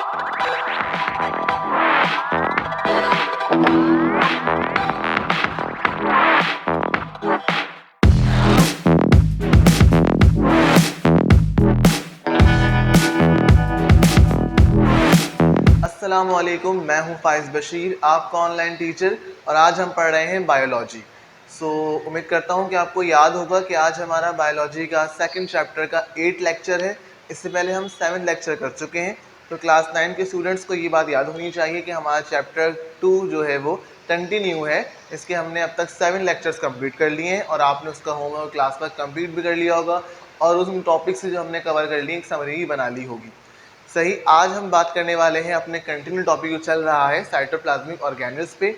अस्सलामुअलैकुम, मैं हूं फाइज बशीर, आपका ऑनलाइन टीचर, और आज हम पढ़ रहे हैं बायोलॉजी। उम्मीद करता हूं कि आपको याद होगा कि आज हमारा बायोलॉजी का सेकंड चैप्टर का 8 लेक्चर है। इससे पहले हम 7 लेक्चर कर चुके हैं। तो क्लास 9 के स्टूडेंट्स को ये बात याद होनी चाहिए कि हमारा चैप्टर 2 जो है वो कंटिन्यू है। इसके हमने अब तक 7 लेक्चर्स कंप्लीट कर लिए हैं और आपने उसका होमवर्क क्लास पर कंप्लीट भी कर लिया होगा और उस टॉपिक से जो हमने कवर कर लिए एक समरी भी बना ली होगी। सही, आज हम बात करने वाले हैं अपने कंटिन्यू टॉपिक जो चल रहा है साइटोप्लाज्मिक ऑर्गेनेल्स पे।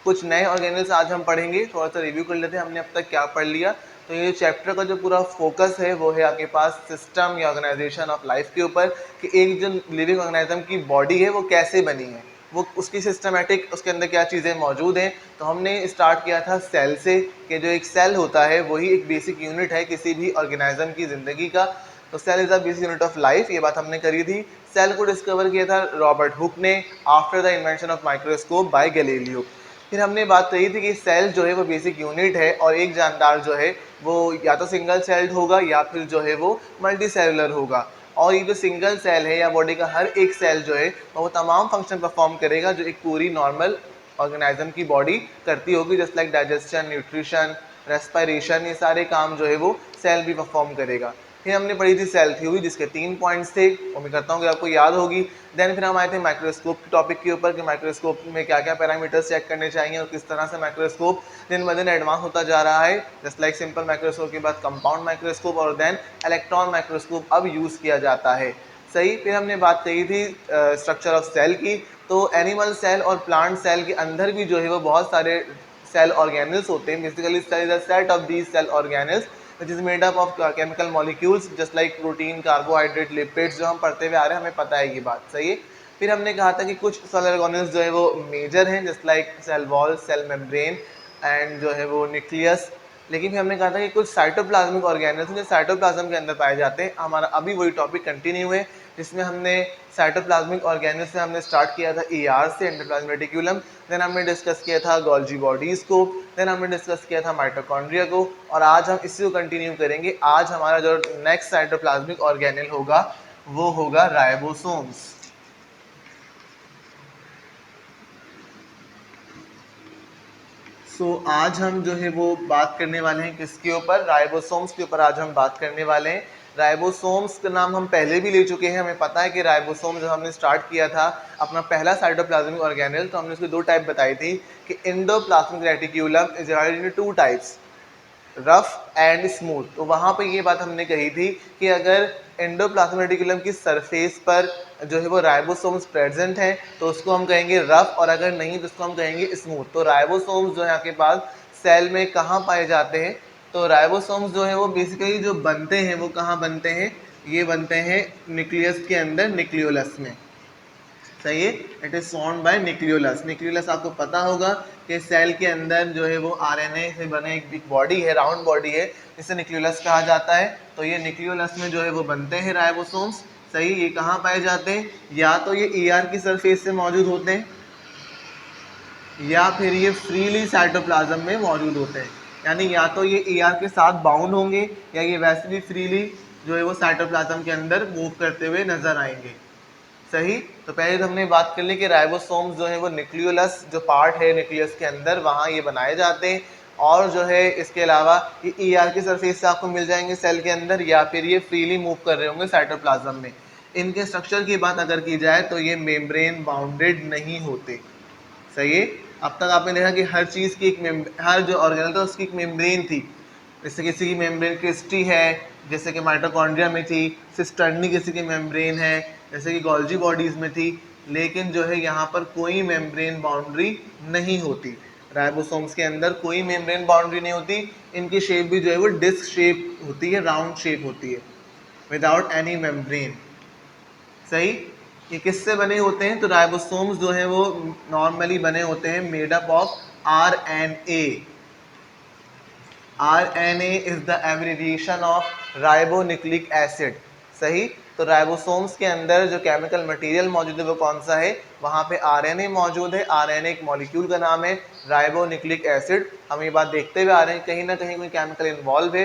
कुछ नए ऑर्गेनेल्स आज हम पढ़ेंगे, थोड़ा सा रिव्यू कर लेते हैं हमने अब तक क्या पढ़ लिया। तो ये चैप्टर का जो पूरा फोकस है वो है आपके पास सिस्टम या ऑर्गेनाइजेशन ऑफ लाइफ के ऊपर, कि एक जो लिविंग ऑर्गेनिज्म की बॉडी है वो कैसे बनी है, वो उसकी सिस्टमेटिक, उसके अंदर क्या चीज़ें मौजूद हैं। तो हमने स्टार्ट किया था सेल से, कि जो एक सेल होता है वही एक बेसिक यूनिट है किसी भी ऑर्गेनाइज्म की ज़िंदगी का। तो cell is a basic unit of life, ये बात हमने करी थी। सेल को डिस्कवर किया था रॉबर्ट हुक ने after the invention of microscope by Galileo. फिर हमने बात कही थी कि सेल जो है वो बेसिक यूनिट है और एक जानदार जो है वो या तो सिंगल सेल्ड होगा या फिर जो है वो मल्टी सेलुलर होगा। और ये जो सिंगल सेल है या बॉडी का हर एक सेल जो है वो तमाम फंक्शन परफॉर्म करेगा जो एक पूरी नॉर्मल ऑर्गेनाइज्म की बॉडी करती होगी, just like digestion, nutrition, respiration, ये सारे काम जो है वो सेल भी परफॉर्म करेगा। फिर हमने पढ़ी थी सेल थ्योरी जिसके 3 पॉइंट्स थे, उम्मीद करता हूँ कि आपको याद होगी। देन फिर हम आए थे माइक्रोस्कोप के टॉपिक के ऊपर कि माइक्रोस्कोप में क्या क्या पैरामीटर्स चेक करने चाहिए और किस तरह से माइक्रोस्कोप दिन ब दिन एडवांस होता जा रहा है। जस्ट लाइक सिंपल माइक्रोस्कोप के बाद कंपाउंड माइक्रोस्कोप और देन इलेक्ट्रॉन माइक्रोस्कोप अब यूज़ किया जाता है। सही, फिर हमने बात कही थी स्ट्रक्चर ऑफ सेल की। तो एनिमल सेल और प्लांट सेल के अंदर भी जो है वो बहुत सारे सेल ऑर्गेनल्स होते हैं। Basically cell is a set of these cell organelles which is made up of chemical molecules just like protein, carbohydrate, lipids, जो हम पढ़ते हुए आ रहे हैं, हमें पता है ये बात। सही है। फिर हमने कहा था कि कुछ सेल ऑर्गेनल्स जो है वो मेजर हैं, just like cell wall, cell membrane and जो है वो न्यूक्लियस। लेकिन फिर हमने कहा था कि कुछ साइटोप्लाज्मिक ऑर्गेनल्स जो साइटोप्लाज्म के अंदर पाए जाते हैं। हमारा अभी वही टॉपिक कंटिन्यू है जिसमें हमने साइटोप्लाज्मिक ऑर्गेनल्स से हमने स्टार्ट किया था ER से, एंडोप्लाज्मिक रेटिकुलम। देन हमने डिस्कस किया था गोल्जी बॉडीज़ को। देन हमने डिस्कस किया था माइटोकॉन्ड्रिया को। और आज हम इसी को कंटिन्यू करेंगे। आज हमारा जो नेक्स्ट साइटोप्लाज्मिक ऑर्गेनल होगा वो होगा राइबोसोम्स। आज हम जो है वो बात करने वाले हैं किसके ऊपर, राइबोसोम्स के ऊपर आज हम बात करने वाले हैं। राइबोसोम्स का नाम हम पहले भी ले चुके हैं, हमें पता है कि राइबोसोम जब हमने स्टार्ट किया था अपना पहला साइटोप्लाज्मिक ऑर्गेनल तो हमने उसकी 2 टाइप बताई थी कि endoplasmic reticulum is divided into 2 types, rough and smooth. तो वहाँ पे ये बात हमने कही थी कि अगर एंडोप्लाज्मिक रेटिकुलम की सरफेस पर जो है वो राइबोसोम्स प्रेजेंट हैं तो उसको हम कहेंगे रफ, और अगर नहीं तो उसको हम कहेंगे स्मूथ। तो राइबोसोम्स जो है आपके पास सेल में कहाँ पाए जाते हैं, तो राइबोसोम्स जो है वो बेसिकली जो बनते हैं वो कहाँ बनते हैं, ये बनते हैं न्यूक्लियस के अंदर, न्यूक्लियोलस में। सही है, it is found by nucleolus. Nucleolus आपको पता होगा कि सेल के अंदर जो है वो RNA से बने एक बॉडी है, राउंड बॉडी है, जिसे न्यूक्लियोलस कहा जाता है। तो ये न्यूक्लियोलस में जो है वो बनते हैं राइबोसोम्स। सही, ये कहाँ पाए जाते हैं, या तो ये ER की सरफेस से मौजूद होते हैं या फिर ये फ्रीली साइटोप्लाज्म में मौजूद होते हैं। यानी या तो ये ER के साथ बाउंड होंगे या ये वैसे भी फ्रीली जो है वो साइटोप्लाज्म के अंदर मूव करते हुए नजर आएंगे। सही, तो पहले तो हमने बात कर ली कि राइबोसोम्स जो है वो न्यूक्लियोलस जो पार्ट है न्यूक्लियस के अंदर वहाँ ये बनाए जाते हैं। और जो है इसके अलावा ये ER की सरफेस से आपको मिल जाएंगे सेल के अंदर, या फिर ये फ्रीली मूव कर रहे होंगे साइटोप्लाज्म में। इनके स्ट्रक्चर की बात अगर की जाए तो ये मेम्ब्रेन बाउंडेड नहीं होते। सही है, अब तक आपने देखा कि हर चीज़ की एक हर जो ऑर्गेनल था उसकी एक मेम्ब्रेन थी। जैसे किसी की मेम्ब्रेन क्रिस्टी है, जैसे कि माइटोकॉन्ड्रिया में थी, सिस्टर्नी किसी की मेम्ब्रेन है, जैसे कि गोल्जी बॉडीज़ में थी। लेकिन जो है यहाँ पर कोई मेम्ब्रेन बाउंड्री नहीं होती, राइबोसोम्स के अंदर कोई मेम्ब्रेन बाउंड्री नहीं होती। इनकी शेप भी जो है वो डिस्क शेप होती है, राउंड शेप होती है, विदाउट एनी मेम्ब्रेन। सही, ये किससे बने होते हैं, तो राइबोसोम्स जो है वो नॉर्मली बने होते हैं made up of RNA। RNA is the abbreviation of ribonucleic acid. सही, तो राइबोसोम्स के अंदर जो केमिकल मटेरियल मौजूद है वो कौन सा है, वहाँ पे आरएनए मौजूद है। आरएनए एक मॉलिक्यूल का नाम है, राइबोन्यूक्लिक एसिड। हम ये बात देखते हुए आ रहे हैं कहीं ना कहीं कोई केमिकल इन्वॉल्व है,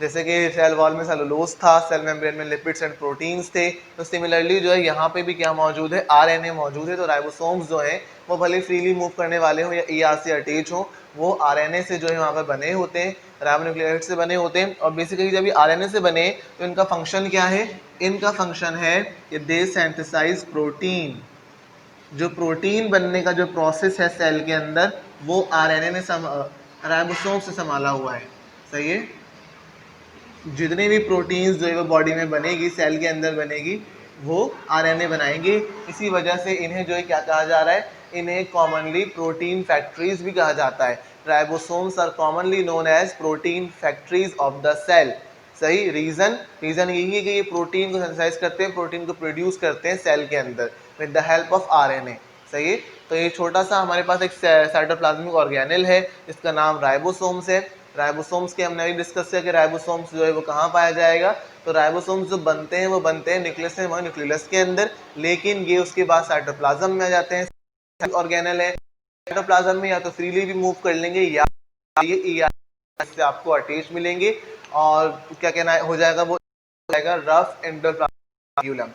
जैसे कि सेल वॉल में सेलुलोज था, सेल मेम्ब्रेन में लिपिड्स एंड प्रोटीन्स थे। तो सिमिलरली जो है यहाँ पे भी क्या मौजूद है, आरएनए मौजूद है। तो राइबोसोम्स जो हैं वो भले फ्रीली मूव करने वाले हों या ईआर से अटैच हों, वो आरएनए से जो है वहाँ पर बने होते हैं, राइबोन्यूक्लिक एसिड से बने होते हैं। और बेसिकली जब ये आरएनए से बने तो इनका फंक्शन क्या है, इनका फंक्शन है कि दे सिंथेसाइज प्रोटीन। जो प्रोटीन बनने का जो प्रोसेस है सेल के अंदर, वो आरएनए ने राइबोसोम से संभाला हुआ है। सही है, जितने भी प्रोटीन्स जो है वो बॉडी में बनेगी, सेल के अंदर बनेगी, वो आरएनए बनाएंगे। इसी वजह से इन्हें जो है क्या कहा जा रहा है, इन्हें कॉमनली प्रोटीन फैक्ट्रीज भी कहा जाता है। Ribosomes are commonly known as protein factories of the cell. सही, रीजन यही है कि ये प्रोटीन को सिंथेसाइज करते हैं, प्रोटीन को प्रोड्यूस करते हैं सेल के अंदर with the help of RNA. सही है, तो ये छोटा सा हमारे पास एक साइटोप्लाज्मिक ऑर्गेनेल है जिसका नाम राइबोसोम्स है। राइबोसोम्स के हमने अभी डिस्कस किया कि राइबोसोम्स जो है वो कहाँ पाया जाएगा। तो राइबोसोम्स जो बनते हैं वो बनते हैं न्यूक्लियस से न्यूक्लियस के अंदर, लेकिन ये उसके बाद साइटोप्लाज्म में आ जाते हैं। ऑर्गेनेल है, साइटोप्लाज्म में या तो फ्रीली भी मूव कर लेंगे या ये ईआर से आपको अटैच मिलेंगे और क्या कहना है हो जाएगा, वो हो जाएगा रफ एंडोप्लाज्म।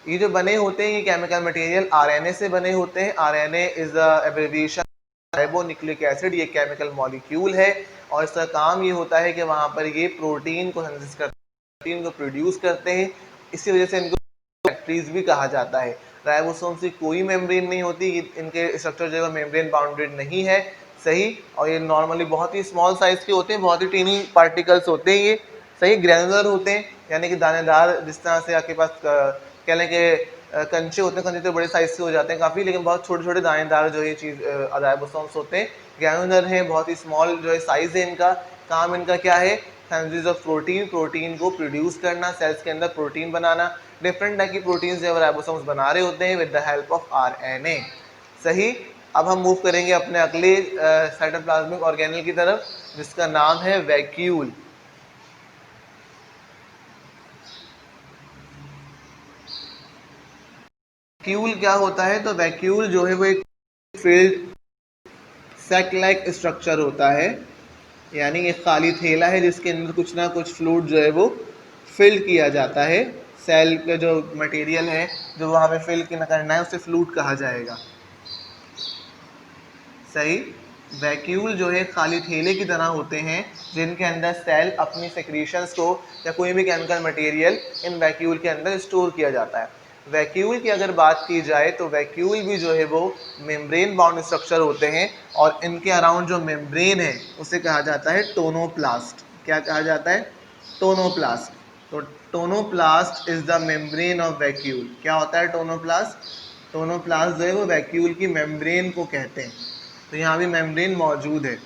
ये जो बने होते हैं ये केमिकल मटेरियल आरएनए से बने होते हैं। RNA is the abbreviation ribonucleic acid, ये केमिकल मॉलिक्यूल है और इसका काम ये होता है कि वहाँ पर ये प्रोटीन को सिंथेसिस करते हैं, प्रोटीन को प्रोड्यूस करते हैं। इसी वजह से इनको फैक्ट्रीज भी कहा जाता है। राइबोसोम से कोई मेम्ब्रेन नहीं होती, इनके स्ट्रक्चर जो है मेम्ब्रेन बाउंडेड नहीं है। सही, और ये नॉर्मली बहुत ही स्मॉल साइज के होते हैं, बहुत ही टीनी पार्टिकल्स होते हैं ये। सही, ग्रैनुलर होते हैं, यानी कि दानेदार, जिस तरह से आपके पास कह लें कि कंचे होते हैं, कंचे तो बड़े साइज से हो जाते हैं काफ़ी, लेकिन बहुत छोटे छोटे दानेदार जो ये चीज़ राइबोसोम्स होते हैं, ग्रैनुलर हैं, बहुत ही स्मॉल जो है साइज है इनका। काम इनका क्या है, सिंथेसिस ऑफ प्रोटीन, प्रोटीन को प्रोड्यूस करना, सेल्स के अंदर प्रोटीन बनाना। डिफरेंट टाइप की प्रोटीन जो है राइबोसोम्स बना रहे होते हैं with the help of RNA. सही, अब हम मूव करेंगे अपने अगले साइटोप्लाज्मिक ऑर्गेनेल की तरफ जिसका नाम है वैक्यूल। वैक्यूल क्या होता है, तो वैक्यूल जो है वो एक फिल्ड सैक लाइक स्ट्रक्चर होता है, यानी एक खाली थैला है जिसके अंदर कुछ ना कुछ फ्लूइड जो है वो फिल्ड किया जाता है। सेल का जो मटेरियल है जो वहाँ पे फिल करना है उसे फ्लूइड कहा जाएगा। सही, वैक्यूल जो है खाली थैले की तरह होते हैं जिनके अंदर सेल अपनी सेक्रीशंस को या कोई भी केमिकल मटेरियल इन वैक्यूल के अंदर स्टोर किया जाता है। वैक्यूल की अगर बात की जाए तो वैक्यूल भी जो है वो मेम्ब्रेन बाउंड स्ट्रक्चर होते हैं और इनके अराउंड जो मेम्ब्रेन है उसे कहा जाता है टोनोप्लास्ट। क्या कहा जाता है, टोनोप्लास्ट। तो tonoplast is the membrane of vacuole. क्या होता है टोनोप्लास्ट, टोनोप्लास्ट जो है वो वैक्यूल की मेम्ब्रेन को कहते हैं। तो यहाँ भी मेम्ब्रेन मौजूद है,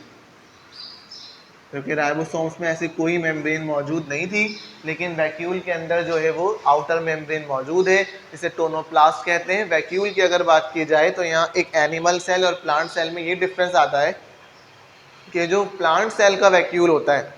क्योंकि राइबोसोम्स में ऐसी कोई मेम्ब्रेन मौजूद नहीं थी, लेकिन वैक्यूल के अंदर जो है वो आउटर मेम्ब्रेन मौजूद है, जिसे टोनोप्लास्ट कहते हैं। वैक्यूल की अगर बात की जाए तो यहाँ एक एनिमल सेल और प्लांट सेल में ये डिफरेंस आता है कि जो प्लांट सेल का वैक्यूल होता है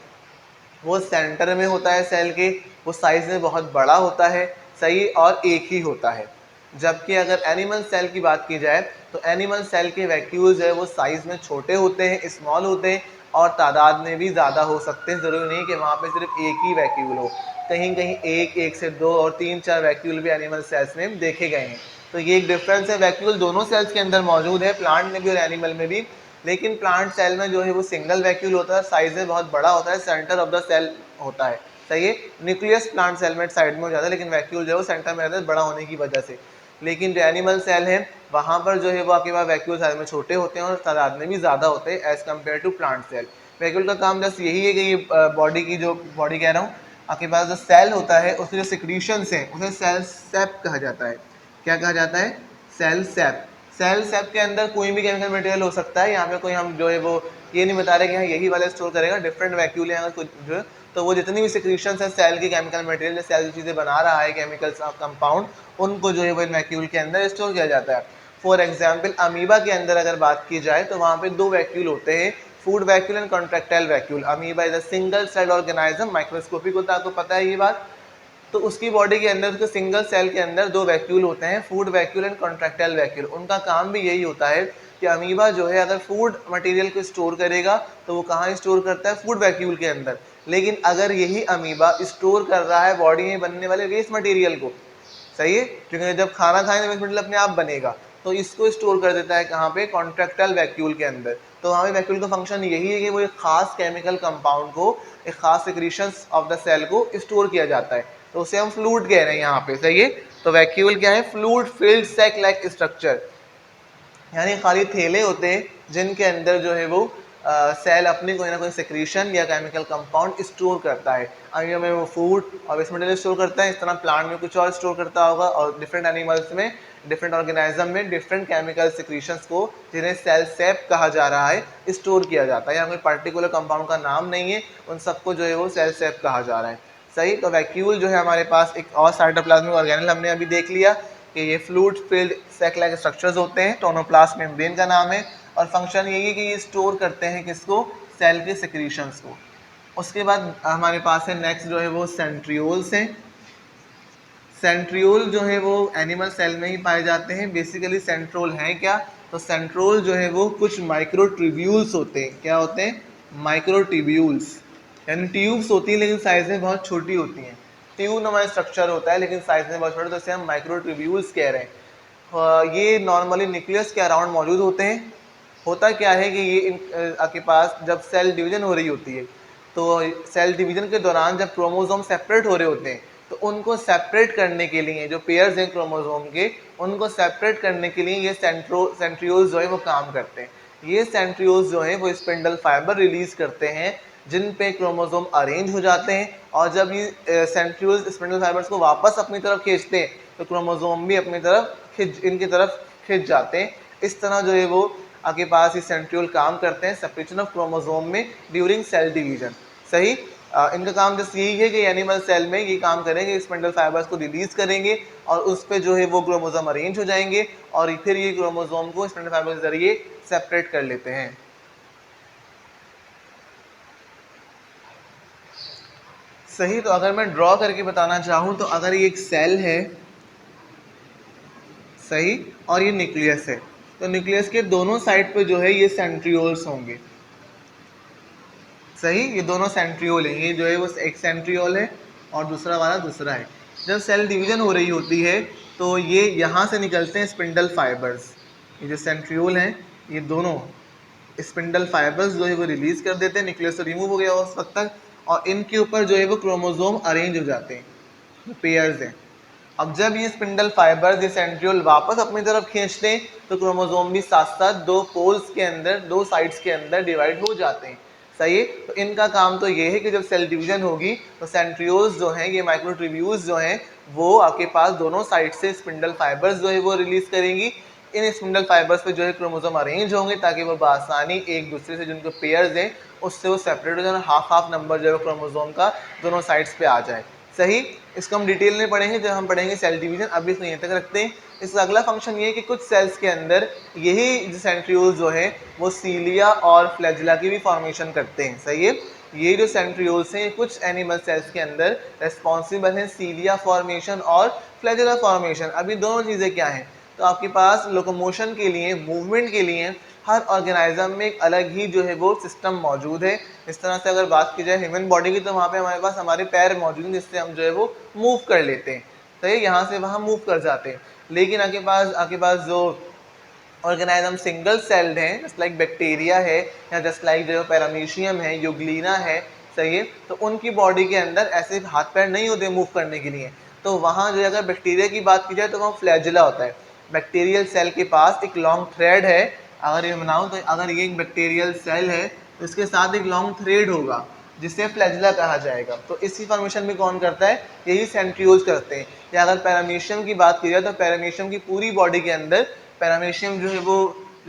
वो सेंटर में होता है सेल के, वो साइज में बहुत बड़ा होता है। सही, और एक ही होता है। जबकि अगर एनिमल सेल की बात की जाए तो एनिमल सेल के वैक्यूल्स है वो साइज में छोटे होते हैं, स्मॉल होते हैं और तादाद में भी ज़्यादा हो सकते हैं। ज़रूरी नहीं कि वहाँ पे सिर्फ एक ही वैक्यूल हो, कहीं कहीं एक से दो और तीन चार वैक्यूल भी एनिमल सेल्स में देखे गए हैं। तो ये एक डिफरेंस है, वैक्यूल दोनों सेल्स के अंदर मौजूद है, प्लांट में भी और एनिमल में भी। लेकिन प्लांट सेल में जो है वो सिंगल वैक्यूल होता है, साइज में बहुत बड़ा होता है, सेंटर ऑफ द सेल होता है। सही है, न्यूक्लियस प्लांट सेल में साइड में हो जाता है, लेकिन वैक्यूल जो है वो सेंटर में रहता है बड़ा होने की वजह से। लेकिन जो एनिमल सेल है वहाँ पर जो है वो आपके पास वैक्यूल साइज में छोटे होते हैं और तादाद में भी ज़्यादा होते हैं as compare to plant cell. Vacuole का काम जस्ट यही है कि ये बॉडी की जो बॉडी कह रहा हूँ, आपके पास जो सेल होता है उसके जो सिक्रीशंस हैं उसे सेल सेप कहा जाता है। क्या कहा जाता है, सेल सेप। सेल सेप के अंदर कोई भी केमिकल मटेरियल हो सकता है। यहाँ पे कोई हम जो है वो ये नहीं बता रहे कि हाँ यही वाला स्टोर करेगा, डिफरेंट वैक्यूल है अगर कुछ जो है, तो वो जितनी भी सिक्रीशंस है सेल के केमिकल मटेरियल, सेल जो चीज़ें बना रहा है केमिकल्स कंपाउंड, उनको जो है वो इन वैक्यूल के अंदर स्टोर किया जाता है। फॉर एग्जाम्पल अमीबा के अंदर अगर बात की जाए तो वहाँ पे दो वैक्यूल होते हैं, food vacuole and contractile vacuole. Amoeba is a single cell organism, microscopic होता है, आपको पता है ये बात। तो उसकी बॉडी के अंदर, उसके सिंगल सेल के अंदर दो वैक्यूल होते हैं, food vacuole and contractile vacuole. उनका काम भी यही होता है कि अमीबा जो है अगर फूड मटेरियल को स्टोर करेगा तो वो कहाँ स्टोर करता है, फूड वैक्यूल के अंदर। लेकिन अगर यही अमीबा स्टोर कर रहा है बॉडी में बनने वाले वेस्ट मटेरियल को, सही है, क्योंकि जब खाना खाएंगे वेस्ट मटेरियल अपने आप बनेगा, तो इसको स्टोर कर देता है कहाँ पे, कॉन्ट्रैक्टाइल वैक्यूल के अंदर। तो वहाँ पे वैक्यूल का फंक्शन यही है कि वो एक खास केमिकल कंपाउंड को, एक खास सिक्रीशंस ऑफ द सेल को स्टोर किया जाता है, तो उसे हम फ्लूइड कह रहे हैं यहाँ पे, सही है। तो वैक्यूल क्या है, fluid filled sac like structure, यानी खाली थैले होते हैं जिनके अंदर जो है वो सेल अपनी कोई ना कोई सिक्रीशन या केमिकल कंपाउंड स्टोर करता है। अमीबा में वो फूड और वेस्ट मटेरियल स्टोर करता है, इस तरह प्लांट में कुछ और स्टोर करता होगा, और डिफरेंट एनिमल्स में, डिफरेंट ऑर्गेनिज्म में डिफरेंट केमिकल सिक्रीशंस को, जिन्हें सेल सेप कहा जा रहा है, स्टोर किया जाता है। यहाँ कोई पर्टिकुलर कंपाउंड का नाम नहीं है, उन सबको जो है वो सेल सेप कहा जा रहा है, सही। तो वैक्यूल जो है हमारे पास एक और साइटोप्लाज्मिक ऑर्गेनेल हमने अभी देख लिया कि ये fluid filled sac like structures होते हैं, टोनोप्लास्ट मेम्ब्रेन का नाम है, और फंक्शन यही है कि ये स्टोर करते हैं किसको, सेल के सिक्रीशंस को। उसके बाद हमारे पास है नेक्स्ट जो है वो सेंट्रियोल्स हैं। सेंट्रियोल जो है वो एनिमल सेल में ही पाए जाते हैं। बेसिकली सेंट्रोल है क्या, तो सेंट्रोल जो है वो कुछ माइक्रोट्यूब्यूल्स होते हैं। क्या होते हैं, माइक्रोट्यूब्यूल्स, यानी ट्यूब्स होती है लेकिन साइज में बहुत छोटी होती हैं। ट्यूब नुमा स्ट्रक्चर होता है लेकिन साइज में बहुत छोटा, तो इसे हम माइक्रोट्यूब्यूल्स कह रहे हैं। ये नॉर्मली न्यूक्लियस के अराउंड मौजूद होते हैं। होता क्या है कि ये आपके पास जब सेल डिवीजन हो रही होती है, तो सेल डिवीजन के दौरान जब क्रोमोसोम सेपरेट हो रहे होते हैं, तो उनको सेपरेट करने के लिए, जो पेयर्स हैं क्रोमोसोम के, उनको सेपरेट करने के लिए ये सेंट्रियोल्स जो है वो काम करते हैं। ये सेंट्रियोल्स जो हैं वो स्पिंडल फाइबर रिलीज करते हैं जिन पे क्रोमोसोम अरेंज हो जाते हैं, और जब ये सेंट्रियोल्स स्पिंडल फाइबर्स को वापस अपनी तरफ खींचते हैं तो क्रोमोसोम भी अपनी तरफ इनकी तरफ खिंच जाते हैं। इस तरह जो है वो आपके पास ये सेंट्रियोल काम करते हैं सेपरेशन ऑफ क्रोमोसोम में ड्यूरिंग सेल डिवीजन, सही। इनका काम जस्ट यही है कि एनिमल सेल में ये काम करेंगे, स्पिंडल फाइबर्स को रिलीज करेंगे और उस पर जो है वो क्रोमोसोम अरेंज हो जाएंगे, और फिर ये क्रोमोसोम को स्पिंडल फाइबर के जरिए सेपरेट कर लेते हैं, सही। तो अगर मैं ड्रॉ करके बताना चाहूँ तो अगर ये एक सेल है, सही, और ये न्यूक्लियस है, तो न्यूक्लियस के दोनों साइड पे जो है ये सेंट्रियोल्स होंगे, सही। ये दोनों सेंट्रियोल हैं, ये जो है वो एक सेंट्रियोल है और दूसरा वाला दूसरा है। जब सेल डिवीजन हो रही होती है तो ये यहाँ से निकलते हैं स्पिंडल फाइबर्स, ये जो सेंट्रियोल हैं ये दोनों स्पिंडल फाइबर्स जो है वो रिलीज कर देते हैं, न्यूक्लियस से रिमूव हो गया उस वक्त तक, और इनके ऊपर जो है वो क्रोमोसोम अरेंज हो जाते हैं, पेयर्स हैं। अब जब ये स्पिंडल फाइबर्स ये सेंट्रियोल वापस अपनी तरफ खींचते हैं तो क्रोमोसोम भी साथ साथ दो पोल्स के अंदर, दो साइड्स के अंदर डिवाइड हो जाते हैं, सही है। तो इनका काम तो ये है कि जब सेल डिवीजन होगी तो सेंट्रियोल्स जो हैं, ये माइक्रोट्यूब्यूल्स जो हैं, वो आपके पास दोनों साइड से स्पिंडल फाइबर्स जो है वो रिलीज करेंगी। इन स्पिंडल फाइबर्स पे जो है क्रोमोसोम अरेंज होंगे ताकि वो बआसानी एक दूसरे से, जिनके पेयर्स हैं, उससे वो सेपरेट हो जाए, हाफ हाफ नंबर जो है क्रोमोसोम का दोनों साइड्स पे आ जाए, सही। इसको हम डिटेल में पढ़ेंगे जब हम पढ़ेंगे सेल डिवीजन, अभी इसको यहीं तक रखते हैं। इसका अगला फंक्शन ये है कि कुछ सेल्स के अंदर यही सेंट्रियोल्स जो है वो सीलिया और फ्लैजिला की भी फॉर्मेशन करते हैं, सही है। ये जो सेंट्रियोल्स हैं कुछ एनिमल सेल्स के अंदर रेस्पॉन्सिबल हैं सीलिया फॉर्मेशन और फ्लैजिला फॉर्मेशन। अभी दोनों चीज़ें क्या हैं, तो आपके पास लोकोमोशन के लिए, मूवमेंट के लिए हर ऑर्गेनाइज्म में एक अलग ही जो है वो सिस्टम मौजूद है। इस तरह से अगर बात की जाए ह्यूमन बॉडी की, तो वहाँ पे हमारे पास हमारे पैर मौजूद हैं जिससे हम जो है वो मूव कर लेते हैं, तो ये यहाँ से वहाँ मूव कर जाते हैं। लेकिन आपके पास जो ऑर्गेनाइज्म सिंगल सेल्ड हैं, जस्ट लाइक बैक्टीरिया है या जस्ट लाइक जो पैरामीशियम है, यूग्लिना है, सही है, तो उनकी बॉडी के अंदर ऐसे हाथ पैर नहीं होते मूव करने के लिए। तो वहाँ जो अगर बैक्टीरिया की बात की जाए तो वहाँ फ्लैजिला होता है। बैक्टीरियल सेल के पास एक लॉन्ग थ्रेड है, अगर ये बनाऊँ तो अगर ये एक बैक्टीरियल सेल है तो इसके साथ एक लॉन्ग थ्रेड होगा जिसे फ्लैजिला कहा जाएगा। तो इसी फॉर्मेशन में कौन करता है, यही सेंट्रियोल्स करते हैं। या अगर पैरामीशियम की बात की जाए तो पैरामीशियम की पूरी बॉडी के अंदर पैरामीशियम जो है वो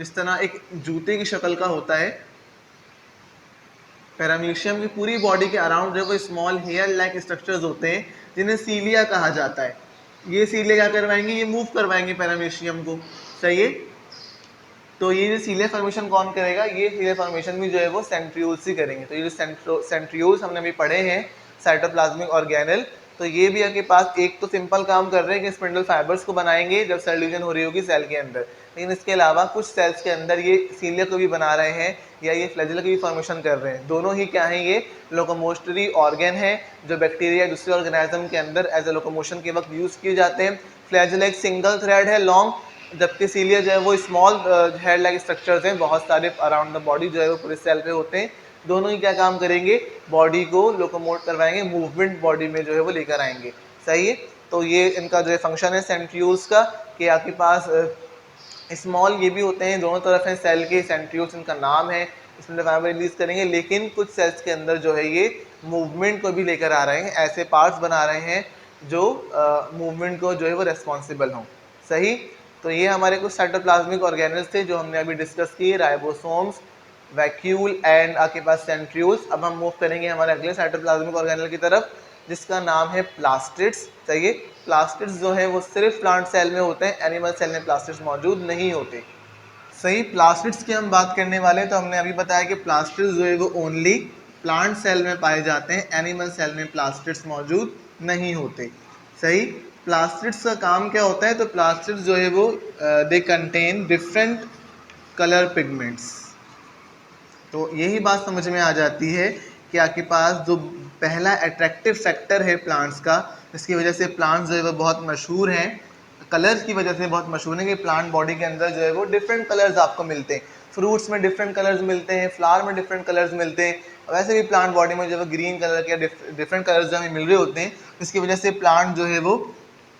इस तरह एक जूते की शक्ल का होता है। पैरामीशियम की पूरी बॉडी के अराउंड जो वो स्मॉल हेयर लाइक स्ट्रक्चर्स होते हैं जिन्हें सीलिया कहा जाता है। ये सीलिया क्या करवाएंगे, ये मूव करवाएंगे पैरामीशियम को, सही है। तो ये जो सीलिया फॉर्मेशन कौन करेगा, ये सीलिया फॉर्मेशन भी जो है वो सेंट्रियोल्स ही करेंगे। तो ये जो सेंट्रियोल्स हमने अभी पढ़े हैं साइटोप्लाज्मिक ऑर्गेनेल, तो ये भी आपके पास एक तो सिंपल काम कर रहे हैं कि स्पिंडल फाइबर्स को बनाएंगे जब सेल डिवीजन हो रही होगी सेल के अंदर, लेकिन इसके अलावा कुछ सेल्स के अंदर ये सीलिया को भी बना रहे हैं या ये फ्लैजेला की भी फॉर्मेशन कर रहे हैं। दोनों ही क्या है, ये लोकोमोटरी ऑर्गन है जो बैक्टीरिया दूसरे ऑर्गेनिज्म के अंदर एज ए लोकोमोशन के वक्त यूज किए जाते हैं। फ्लैजेला एक सिंगल थ्रेड है लॉन्ग, जबकि सीलिया जो है वो स्मॉल हेड लाइक स्ट्रक्चर्स हैं, बहुत सारे अराउंड द बॉडी जो है वो पूरे सेल पे होते हैं। दोनों ही क्या काम करेंगे, बॉडी को लोकोमोट करवाएंगे, मूवमेंट बॉडी में जो है वो लेकर आएंगे। सही है, तो ये इनका जो है फंक्शन है सेंट्रियोल्स का कि आपके पास स्मॉल ये भी होते हैं, दोनों तरफ हैं सेल के, सेंट्रियोल्स इनका नाम है, इसमें फाइबर रिलीज करेंगे, लेकिन कुछ सेल्स के अंदर जो है ये मूवमेंट को भी लेकर आ रहे हैं, ऐसे पार्ट्स बना रहे हैं जो मूवमेंट को जो है वो रेस्पॉन्सिबल हों। सही, तो ये हमारे कुछ साइटोप्लाज्मिक ऑर्गेनल्स थे जो हमने अभी डिस्कस किए, राइबोसोम्स, वैक्यूल एंड आपके पास सेंट्रियोल्स। अब हम मूव करेंगे हमारे अगले साइटोप्लाज्मिक ऑर्गेनल की तरफ जिसका नाम है प्लास्टिड्स। सही है, प्लास्टिड्स जो है वो सिर्फ प्लांट सेल में होते हैं, एनिमल सेल में प्लास्टिड्स मौजूद नहीं होते। सही, प्लास्टिड्स की हम बात करने वाले हैं तो हमने अभी बताया कि प्लास्टिड्स जो है वो ओनली प्लांट सेल में पाए जाते हैं, एनिमल सेल में प्लास्टिड्स मौजूद नहीं होते। सही, प्लास्टिड्स का काम क्या होता है, तो प्लास्टिड्स जो है वो they contain different colour pigments. तो यही बात समझ में आ जाती है कि आपके पास जो पहला अट्रैक्टिव फैक्टर है प्लांट्स का, जिसकी वजह से प्लांट्स जो है वो बहुत मशहूर हैं, कलर्स की वजह से बहुत मशहूर है कि प्लांट बॉडी के अंदर जो है वो डिफरेंट कलर्स आपको मिलते हैं। फ्रूट्स में डिफरेंट कलर्स मिलते हैं, फ्लावर में डिफरेंट कलर्स मिलते हैं, वैसे भी प्लांट बॉडी में जो है ग्रीन कलर के डिफरेंट कलर्स जो हमें मिल रहे होते हैं, जिसकी वजह से प्लांट जो है वो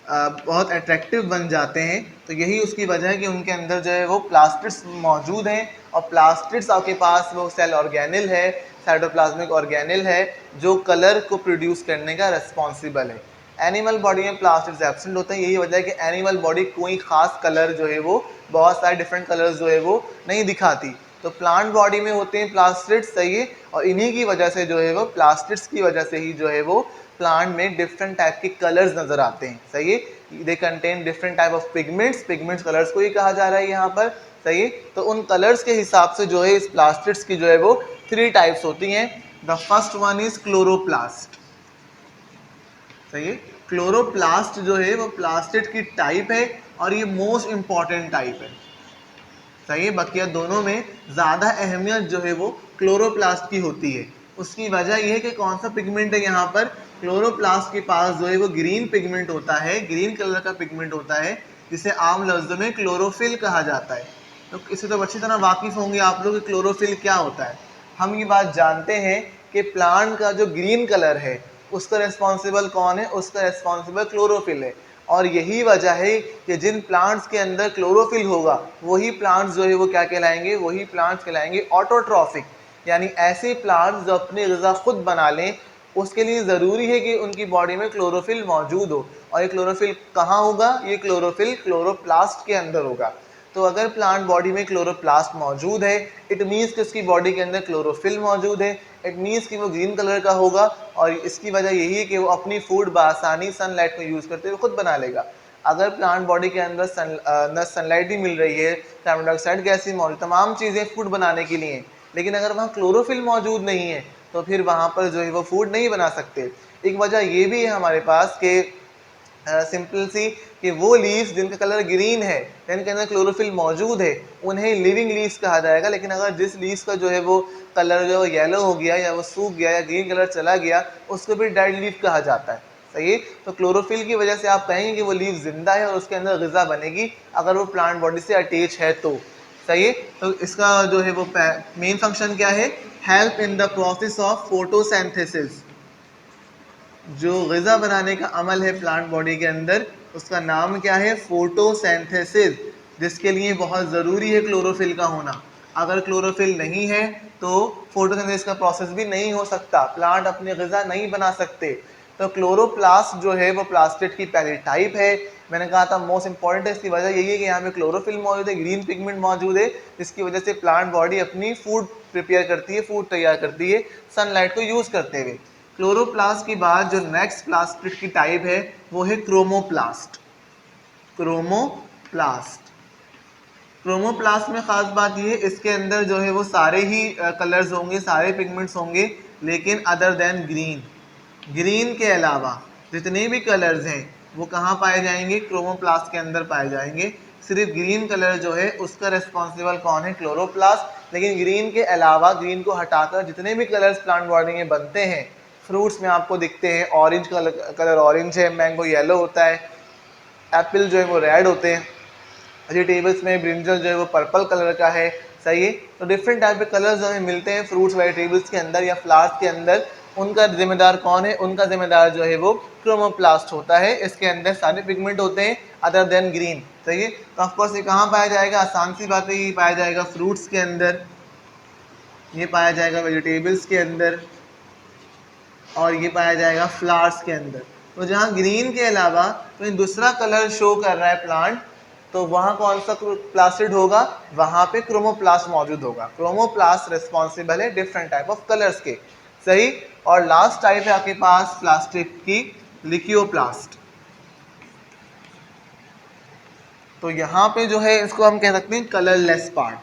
बहुत अट्रैक्टिव बन जाते हैं। तो यही उसकी वजह है कि उनके अंदर जो है वो प्लास्टिड्स मौजूद हैं, और प्लास्टिड्स आपके पास वो सेल ऑर्गेनल है, साइटोप्लाज्मिक ऑर्गेनल है जो कलर को प्रोड्यूस करने का रिस्पॉन्सिबल है। एनिमल बॉडी में प्लास्टिड्स एब्सेंट होते हैं, यही वजह है कि एनिमल बॉडी कोई खास कलर जो है वो बहुत सारे डिफरेंट कलर्स जो है वो नहीं दिखाती। तो प्लांट बॉडी में होते हैं प्लास्टिड्स। सही है, और इन्हीं की वजह से जो है वो प्लास्टिड्स की वजह से ही जो है वो प्लांट में डिफरेंट टाइप के कलर्स नजर आते हैं। सही है, they contain different type of pigments, pigments colours को ही कहा जा रहा है यहाँ पर। सही है, तो उन कलर्स के हिसाब से जो है इस प्लास्टिड्स की जो है वो 3 टाइप्स होती हैं। The first one is chloroplast. सही है, क्लोरोप्लास्ट जो है वो प्लास्टिड की टाइप है और ये मोस्ट इंपॉर्टेंट टाइप है। सही है, बकिया दोनों में ज़्यादा अहमियत जो है वो क्लोरोप्लास्ट की होती है। उसकी वजह यह है कि कौन सा पिगमेंट है यहाँ पर, क्लोरोप्लास्ट के पास जो है वो ग्रीन पिगमेंट होता है, ग्रीन कलर का पिगमेंट होता है जिसे आम लफ्ज़ों में क्लोरोफिल कहा जाता है। तो इससे तो अच्छी तरह वाकिफ़ होंगे आप लोग कि क्लोरोफिल क्या होता है। हम ये बात जानते हैं कि प्लांट का जो ग्रीन कलर है उसका रिस्पॉन्सिबल कौन है, उसका रिस्पॉन्सिबल क्लोरोफिल है। और यही वजह है कि जिन प्लांट्स के अंदर क्लोरोफिल होगा वही प्लांट्स जो है वो क्या कहलाएंगे, वही प्लांट्स कहलाएंगे ऑटोट्रॉफिक, यानी ऐसे प्लांट्स जो अपनी ग़िज़ा खुद बना लें। उसके लिए ज़रूरी है कि उनकी बॉडी में क्लोरोफिल मौजूद हो, और ये क्लोरोफिल कहाँ होगा, ये क्लोरोफिल क्लोरोप्लास्ट के अंदर होगा। तो अगर प्लांट बॉडी में क्लोरोप्लास्ट मौजूद है, इट मीन्स कि उसकी बॉडी के अंदर क्लोरोफिल मौजूद है, इट मीन्स कि वो ग्रीन कलर का होगा। और इसकी वजह यही है कि वो अपनी फूड बआसानी सनलाइट को यूज़ करते हुए खुद बना लेगा। अगर प्लांट बॉडी के अंदर न सनलाइट भी मिल रही है, कार्बन डाइऑक्साइड गैस भी मौजूद, तमाम चीज़ें फूड बनाने के लिए, लेकिन अगर वहाँ क्लोरोफिल मौजूद नहीं है तो फिर वहाँ पर जो है वो फूड नहीं बना सकते। एक वजह ये भी है हमारे पास कि सिंपल सी कि वो लीव्स जिनका कलर ग्रीन है, जिनके अंदर क्लोरोफिल मौजूद है, उन्हें लिविंग लीव्स कहा जाएगा। लेकिन अगर जिस लीव्स का जो है वो कलर जो येलो हो गया या वो सूख गया या ग्रीन कलर चला गया, उसको भी डेड लीफ कहा जाता है। सही है, तो क्लोरोफिल की वजह से आप कहेंगे कि वो लीव जिंदा है और उसके अंदर ग़िज़ा बनेगी अगर वो प्लांट बॉडी से अटैच है तो। सही है, तो इसका जो है वो मेन फंक्शन क्या है, help in the process of photosynthesis. जो ग़िज़ा बनाने का अमल है प्लांट बॉडी के अंदर, उसका नाम क्या है, फोटोसिंथेसिस, जिसके लिए बहुत ज़रूरी है क्लोरोफिल का होना। अगर क्लोरोफिल नहीं है तो फोटोसिंथेसिस का प्रोसेस भी नहीं हो सकता, प्लांट अपनी ग़िज़ा नहीं बना सकते। तो क्लोरोप्लास्ट जो है वो प्लास्टिड की पहली टाइप है। मैंने कहा था मोस्ट इंपॉर्टेंट है, इसकी वजह यही है कि यहाँ पे क्लोरोफिल मौजूद है, ग्रीन पिगमेंट मौजूद है, जिसकी वजह से प्लांट बॉडी अपनी फूड प्रिपेयर करती है, फूड तैयार करती है सनलाइट को यूज़ करते हुए। क्लोरोप्लास्ट के बाद जो नेक्स्ट प्लास्टिड की टाइप है वो है क्रोमोप्लास्ट। क्रोमोप्लास्ट क्रोमोप्लास्ट में ख़ास बात ये है, इसके अंदर जो है वो सारे ही कलर्स होंगे, सारे पिगमेंट्स होंगे, लेकिन अदर देन ग्रीन, ग्रीन के अलावा जितने भी कलर्स हैं वो कहाँ पाए जाएंगे, क्रोमोप्लास्ट के अंदर पाए जाएंगे। सिर्फ ग्रीन कलर जो है उसका रिस्पॉन्सिबल कौन है, क्लोरोप्लास्ट। लेकिन ग्रीन के अलावा, ग्रीन को हटाकर जितने भी कलर्स प्लांट बॉडी में बनते हैं, फ्रूट्स में आपको दिखते हैं, ऑरेंज कलर ऑरेंज है, मैंगो येलो होता है, एप्पल जो है वो रेड होते हैं, वेजिटेबल्स में ब्रिंजल जो है वो पर्पल कलर का है, सही है। तो डिफरेंट टाइप के कलर्स जो हमें मिलते हैं फ्रूट्स वेजिटेबल्स के अंदर या फ्लावर्स के अंदर, उनका जिम्मेदार कौन है, उनका जिम्मेदार जो है वो क्रोमोप्लास्ट होता है। इसके अंदर सारे पिगमेंट होते हैं अदर देन ग्रीन, सही है। तो ऑफकोर्स ये कहाँ पाया जाएगा, आसान सी बात है, ये पाया जाएगा फ्रूट्स के अंदर, ये पाया जाएगा वेजिटेबल्स के अंदर, और ये पाया जाएगा फ्लावर्स के अंदर। तो जहाँ ग्रीन के अलावा कोई दूसरा कलर शो कर रहा है प्लांट, तो वहाँ कौन सा प्लास्टिड होगा, वहाँ पे क्रोमोप्लास्ट मौजूद होगा। क्रोमोप्लास्ट रिस्पॉन्सिबल है डिफरेंट टाइप ऑफ कलर्स के, सही। और लास्ट टाइप है आपके पास प्लास्टिड की, लिक्योप्लास्ट। तो यहाँ पे जो है इसको हम कह सकते हैं कलरलेस पार्ट,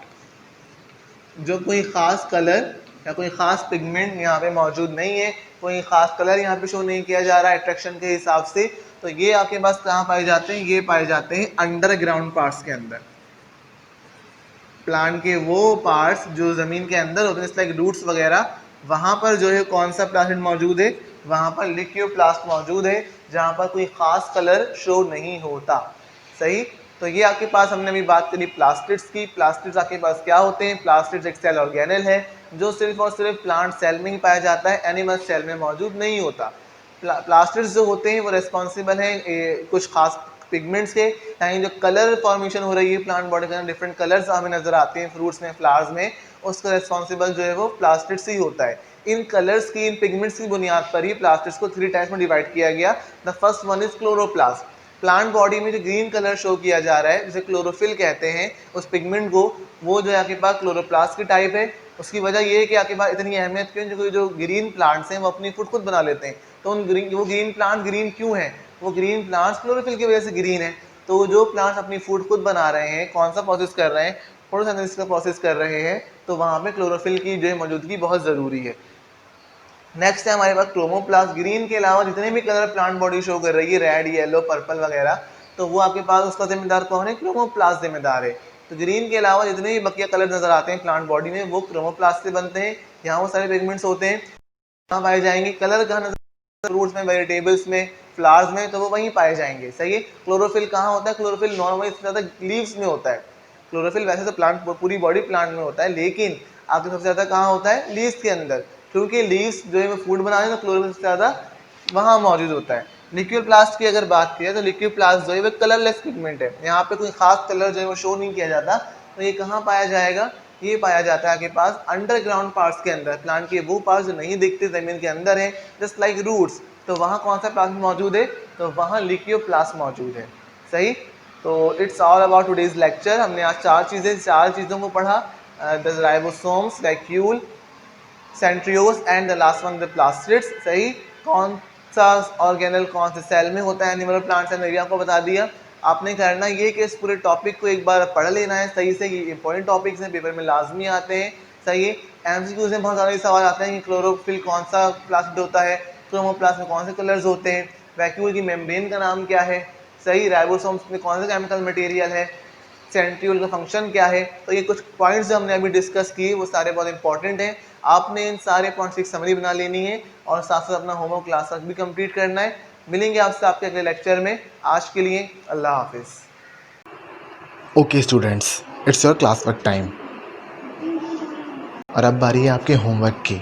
जो कोई ख़ास कलर या कोई ख़ास पिगमेंट यहाँ पे मौजूद नहीं है, कोई ख़ास कलर यहाँ पे शो नहीं किया जा रहा है अट्रैक्शन के हिसाब से। तो ये आपके पास कहाँ पाए जाते हैं, ये पाए जाते हैं अंडरग्राउंड पार्ट्स के अंदर। प्लांट के वो पार्ट्स जो ज़मीन के अंदर होते हैं, जैसे लाइक रूट्स वगैरह, वहाँ पर जो है कौन सा प्लास्टिड मौजूद है, वहाँ पर लिक्योप्लास्ट मौजूद है, जहाँ पर कोई ख़ास कलर शो नहीं होता, सही। तो ये आपके पास हमने अभी बात करी प्लास्टिड्स की। प्लास्टिड्स आपके पास क्या होते हैं, प्लास्टिड्स एक सेल ऑर्गेनल है जो सिर्फ और सिर्फ प्लांट सेल में ही पाया जाता है, एनिमल सेल में मौजूद नहीं होता। प्लास्टिड्स जो होते हैं वो रिस्पॉन्सिबल हैं कुछ खास पिगमेंट्स के, यानी जो कलर फॉर्मेशन हो रही है प्लांट बॉडी के अंदर, डिफरेंट कलर्स हमें नजर आते हैं फ्रूट्स में, फ्लावर्स में, उसका रिस्पॉन्सिबल जो है वो प्लास्टिड्स ही होता है। इन कलर्स की, इन पिगमेंट्स की बुनियाद पर ही प्लास्टिड्स को 3 टाइप्स में डिवाइड किया गया। The first one is chloroplast. Plant body में जो ग्रीन कलर शो किया जा रहा है, जिसे क्लोरोफिल कहते हैं, उस पिगमेंट को, वो जो है आपके पास क्लोरोप्लास्ट की टाइप है। उसकी वजह ये है कि आपके पास इतनी अहमियत क्यों, जो ग्रीन प्लांट्स हैं वो अपनी फूड खुद बना लेते हैं। तो वो ग्रीन प्लांट ग्रीन क्यों है, वो ग्रीन प्लांट्स क्लोरोफिल की वजह से ग्रीन है। तो जो प्लांट्स अपनी फूड खुद बना रहे हैं, कौन सा प्रोसेस कर रहे हैं, फोटोसिंथेसिस का प्रोसेस कर रहे हैं, तो वहाँ पे क्लोरोफिल की जो है मौजूदगी बहुत ज़रूरी है। नेक्स्ट है हमारे पास क्रोमोप्लास्ट। ग्रीन के अलावा जितने भी कलर प्लांट बॉडी शो कर रही है, रेड, येलो, पर्पल वगैरह, तो वो आपके पास उसका जिम्मेदार कौन है, क्रोमोप्लास्ट जिम्मेदार है। तो ग्रीन के अलावा जितने भी बकिया कलर नजर आते हैं प्लांट बॉडी में, वो क्रोमोप्लास्ट से बनते हैं। यहाँ वो सारे पिगमेंट्स होते हैं, कहाँ पाए जाएंगे, कलर कहाँ नजर, फ्रूट्स में, वेजिटेबल्स में, फ्लावर्स में, तो वो वहीं पाए जाएंगे, सही है। क्लोरोफिल कहाँ होता है, क्लोरोफिल नॉर्मली ज़्यादा लीव्स में होता है। क्लोरोफिल वैसे तो प्लांट, पूरी बॉडी प्लांट में होता है, लेकिन आपके सबसे ज़्यादा कहाँ होता है, लीव्स के अंदर, क्योंकि लीव्स जो है वो फूड बना रहे हैं, तो क्लोरोफिल सबसे ज़्यादा वहाँ मौजूद होता है। लिक्योप्लास्ट की अगर बात की तो लिक्योप्लास्ट जो है वो कलरलेस पिगमेंट है, यहाँ पे कोई खास कलर जो है वो शो नहीं किया जाता। तो ये कहाँ पाया जाएगा, ये पाया जाता है आपके पास अंडरग्राउंड पार्ट्स के अंदर, प्लांट के वो पार्ट्स जो नहीं दिखते, जमीन के अंदर है, जस्ट लाइक रूट्स। तो वहाँ कौन सा प्लास्ट मौजूद है, तो वहाँ लिक्योप्लास्ट मौजूद है, सही। तो it's all about today's lecture. हमने आज चार चीज़ों को पढ़ा, the ribosomes, vacuole, centrioles and the last one the plastids, सही। कौन सा ऑर्गेनल कौन से सेल में होता है, एनिमल और प्लांट सेल में, आपको बता दिया। आपने करना ये कि इस पूरे टॉपिक को एक बार पढ़ लेना है सही से, ये इंपॉर्टेंट टॉपिक्स हैं, पेपर में लाजमी आते हैं, सही है। एमसीक्यूज में बहुत सारे सवाल आते हैं कि क्लोरोफिल कौन सा प्लास्टिड होता है, क्रोमोप्लास्ट में कौन से कलर्स होते हैं, वैक्यूल की मेम्ब्रेन का नाम क्या है, सही, राइबोसोम्स में कौन सा केमिकल मटेरियल है, सेंट्रियोल का फंक्शन क्या है। तो ये कुछ पॉइंट्स जो हमने अभी डिस्कस किए वो सारे बहुत इंपॉर्टेंट हैं। आपने इन सारे पॉइंट्स की समरी बना लेनी है और साथ साथ अपना होमवर्क क्लास तक भी कंप्लीट करना है। मिलेंगे आपसे आपके अगले लेक्चर में। आज के लिए अल्लाह हाफिज़। Okay students, it's your class work time. और अब बारी है आपके होमवर्क की।